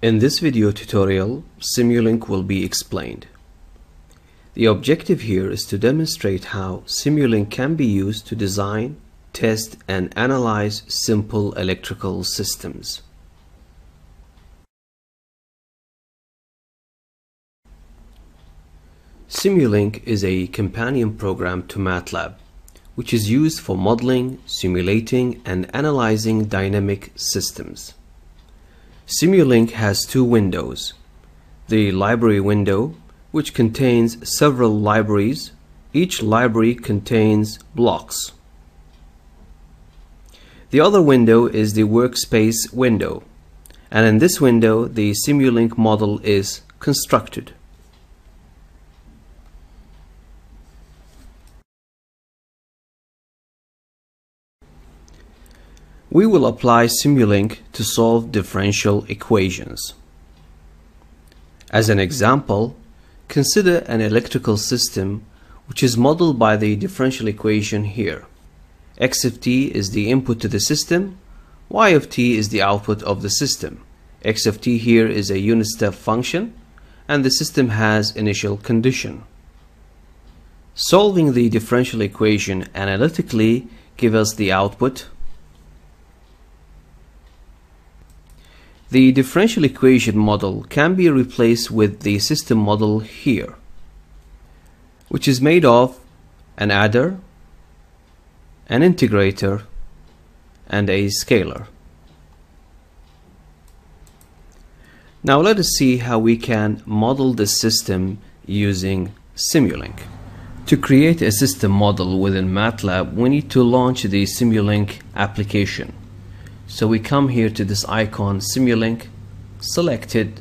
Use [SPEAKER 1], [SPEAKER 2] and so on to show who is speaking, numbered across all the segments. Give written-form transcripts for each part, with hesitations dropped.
[SPEAKER 1] In this video tutorial, Simulink will be explained. The objective here is to demonstrate how Simulink can be used to design, test, and analyze simple electrical systems. Simulink is a companion program to MatLab, which is used for modeling, simulating, and analyzing dynamic systems. Simulink has two windows. The library window, which contains several libraries. Each library contains blocks. The other window is the workspace window, and in this window the Simulink model is constructed. We will apply Simulink to solve differential equations. As an example, consider an electrical system which is modeled by the differential equation here. X of t is the input to the system, y of t is the output of the system. X of t here is a unit step function, and the system has initial condition. Solving the differential equation analytically gives us the output. The differential equation model can be replaced with the system model here, which is made of an adder, an integrator, and a scalar. Now let us see how we can model this system using Simulink. To create a system model within MatLab, we need to launch the Simulink application. So we come here to this icon Simulink, select it,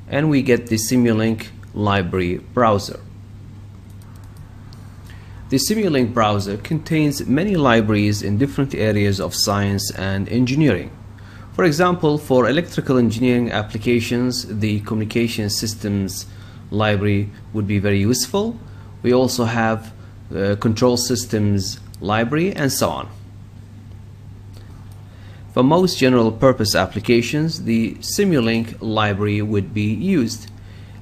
[SPEAKER 1] and we get the Simulink library browser. The Simulink browser contains many libraries in different areas of science and engineering. For example, for electrical engineering applications, the communication systems library would be very useful. We also have control systems library and so on. For most general purpose applications, the Simulink library would be used.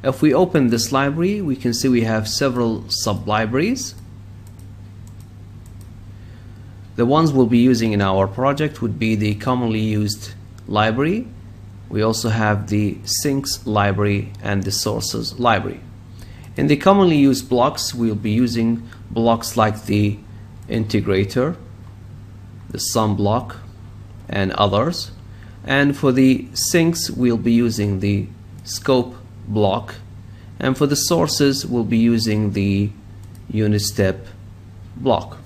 [SPEAKER 1] If we open this library, we can see we have several sub-libraries. The ones we'll be using in our project would be the commonly used library. We also have the sinks library and the sources library. In the commonly used blocks, we'll be using blocks like the integrator, the sum block, and others. And for the sinks, we'll be using the scope block, and for the sources, we'll be using the unit step block.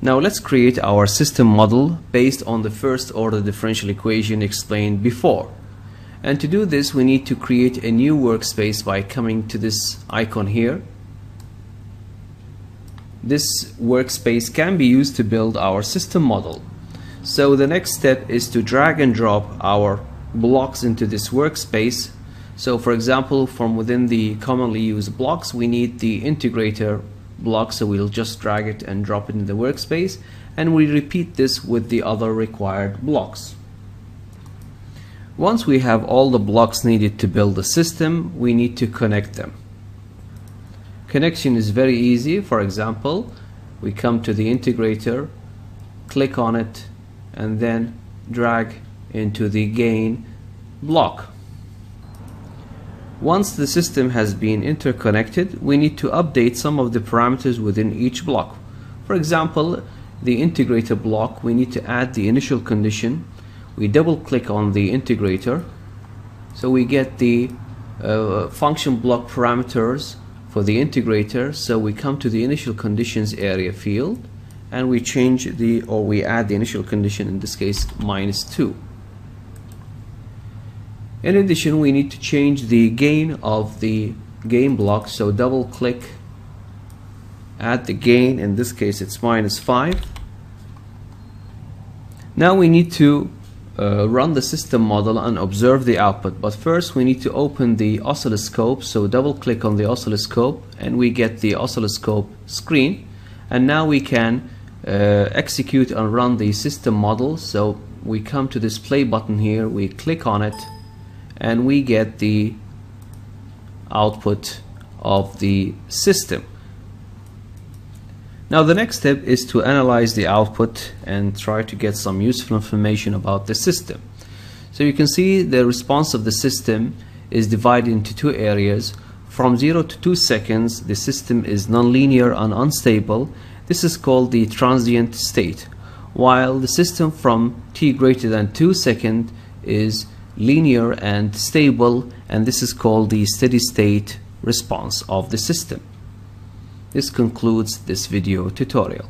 [SPEAKER 1] Now let's create our system model based on the first order differential equation explained before. And to do this, we need to create a new workspace by coming to this icon here. This workspace can be used to build our system model. So the next step is to drag and drop our blocks into this workspace. So for example, from within the commonly used blocks, we need the integrator block, so we'll just drag it and drop it in the workspace, and we repeat this with the other required blocks. Once we have all the blocks needed to build the system, we need to connect them. Connection is very easy. For example, we come to the integrator, click on it, and then drag into the gain block. Once the system has been interconnected, we need to update some of the parameters within each block. For example, the integrator block, we need to add the initial condition. We double click on the integrator, so we get the function block parameters for the integrator. So we come to the initial conditions area field, and we change we add the initial condition, in this case -2. In addition, we need to change the gain of the gain block, so double click, add the gain, in this case it's -5. Now we need to run the system model and observe the output, but first we need to open the oscilloscope, so double click on the oscilloscope and we get the oscilloscope screen, and now we can execute and run the system model. So we come to this play button here, we click on it, and we get the output of the system. Now the next step is to analyze the output and try to get some useful information about the system. So you can see the response of the system is divided into two areas. From 0 to 2 seconds, the system is nonlinear and unstable. This is called the transient state, while the system from t greater than 2 seconds is linear and stable, and this is called the steady state response of the system. This concludes this video tutorial.